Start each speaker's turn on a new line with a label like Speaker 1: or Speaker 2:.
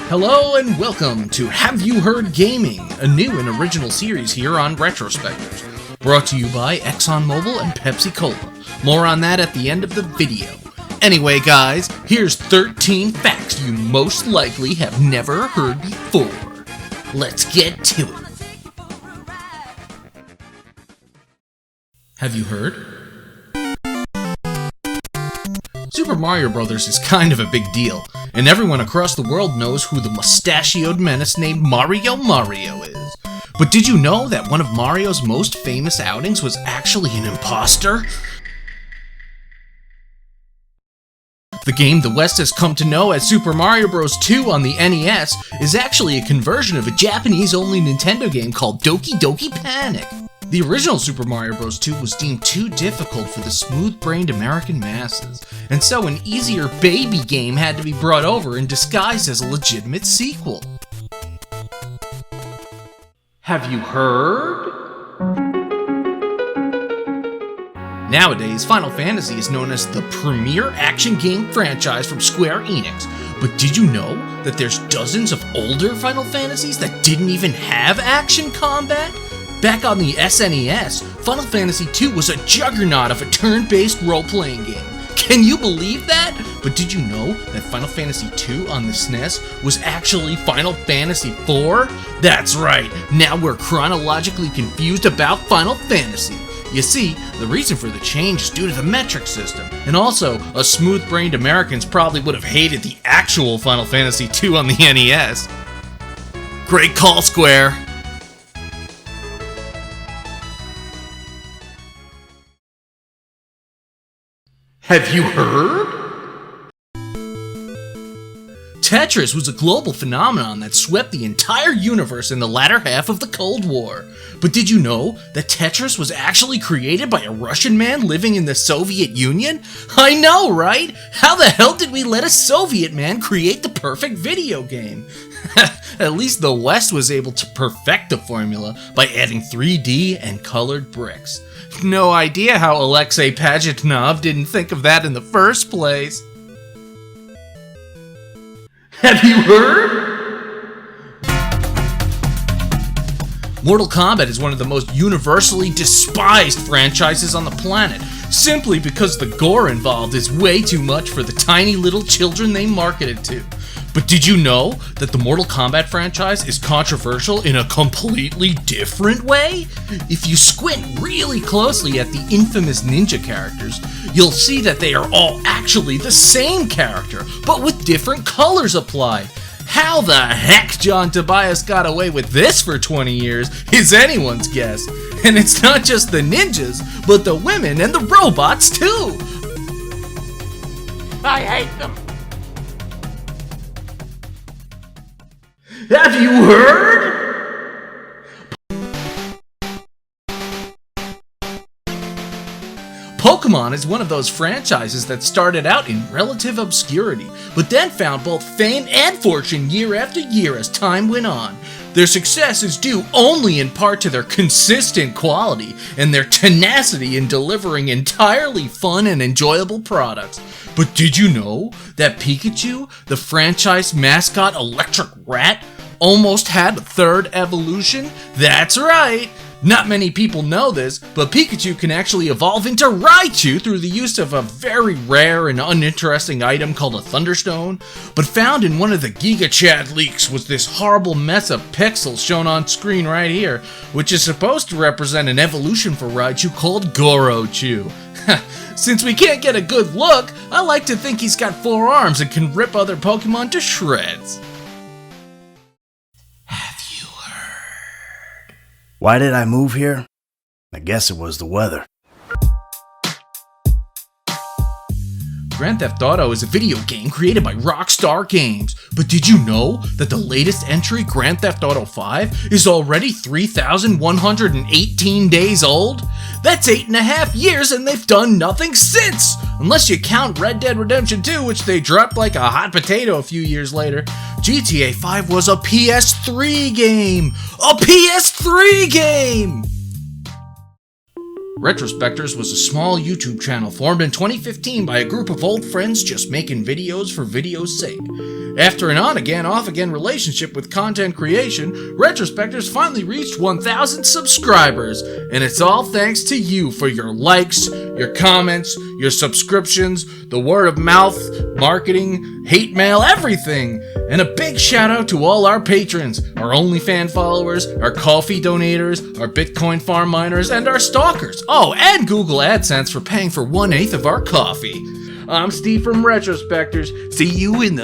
Speaker 1: Hello and welcome to Have You Heard Gaming, a new and original series here on RetroSpectors, brought to you by ExxonMobil and Pepsi Cola. More on that at the end of the video. Anyway guys, here's 13 facts you most likely have never heard before. Let's get to it. Have you heard? Super Mario Bros. Is kind of a big deal, and everyone across the world knows who the mustachioed menace named Mario is. But did you know that one of Mario's most famous outings was actually an imposter? The game the West has come to know as Super Mario Bros. 2 on the NES is actually a conversion of a Japanese-only Nintendo game called Doki Panic. The original Super Mario Bros. 2 was deemed too difficult for the smooth-brained American masses, and so an easier baby game had to be brought over and disguised as a legitimate sequel. Have you heard? Nowadays, Final Fantasy is known as the premier action game franchise from Square Enix, but did you know that there's dozens of older Final Fantasies that didn't even have action combat? Back on the SNES, Final Fantasy II was a juggernaut of a turn-based role-playing game. Can you believe that? But did you know that Final Fantasy II on the SNES was actually Final Fantasy IV? That's right, now we're chronologically confused about Final Fantasy. You see, the reason for the change is due to the metric system, and also, us smooth-brained Americans probably would have hated the actual Final Fantasy II on the NES. Great call, Square! Have you heard? Tetris was a global phenomenon that swept the entire universe in the latter half of the Cold War. But did you know that Tetris was actually created by a Russian man living in the Soviet Union? I know, right? How the hell did we let a Soviet man create the perfect video game? At least the West was able to perfect the formula by adding 3D and colored bricks. No idea how Alexei Pajitnov didn't think of that in the first place. Have you heard? Mortal Kombat is one of the most universally despised franchises on the planet, simply because the gore involved is way too much for the tiny little children they marketed to. But did you know that the Mortal Kombat franchise is controversial in a completely different way? If you squint really closely at the infamous ninja characters, you'll see that they are all actually the same character, but with different colors applied. How the heck John Tobias got away with this for 20 years is anyone's guess. And it's not just the ninjas, but the women and the robots too. I hate them. Have you heard? Pokemon is one of those franchises that started out in relative obscurity, but then found both fame and fortune year after year as time went on. Their success is due only in part to their consistent quality and their tenacity in delivering entirely fun and enjoyable products. But did you know that PIKACHU, the franchise mascot electric rat, almost had a third evolution? That's right! Not many people know this, but Pikachu can actually evolve into Raichu through the use of a very rare and uninteresting item called a Thunderstone. But found in one of the GigaChat leaks was this horrible mess of pixels shown on screen right here, which is supposed to represent an evolution for Raichu called Gorochu. Since we can't get a good look, I like to think he's got 4 arms and can rip other Pokemon to shreds.
Speaker 2: Why did I move here? I guess it was the weather.
Speaker 1: Grand Theft Auto is a video game created by Rockstar Games, but did you know that the latest entry, Grand Theft Auto 5, is already 3,118 days old? That's 8.5 years and they've done nothing since! Unless you count Red Dead Redemption 2, which they dropped like a hot potato a few years later. GTA 5 was a PS3 game! A PS3 game! RetroSpectors was a small YouTube channel formed in 2015 by a group of old friends just making videos for video's sake. After an on-again, off-again relationship with content creation, RetroSpectors finally reached 1,000 subscribers, and it's all thanks to you for your likes, your comments, your subscriptions, the word of mouth, marketing, hate mail, everything! And a big shout out to all our patrons, our OnlyFans followers, our coffee donators, our Bitcoin farm miners, and our stalkers. Oh, and Google AdSense for paying for 1/8 of our coffee. I'm Steve from RetroSpectors. See you in the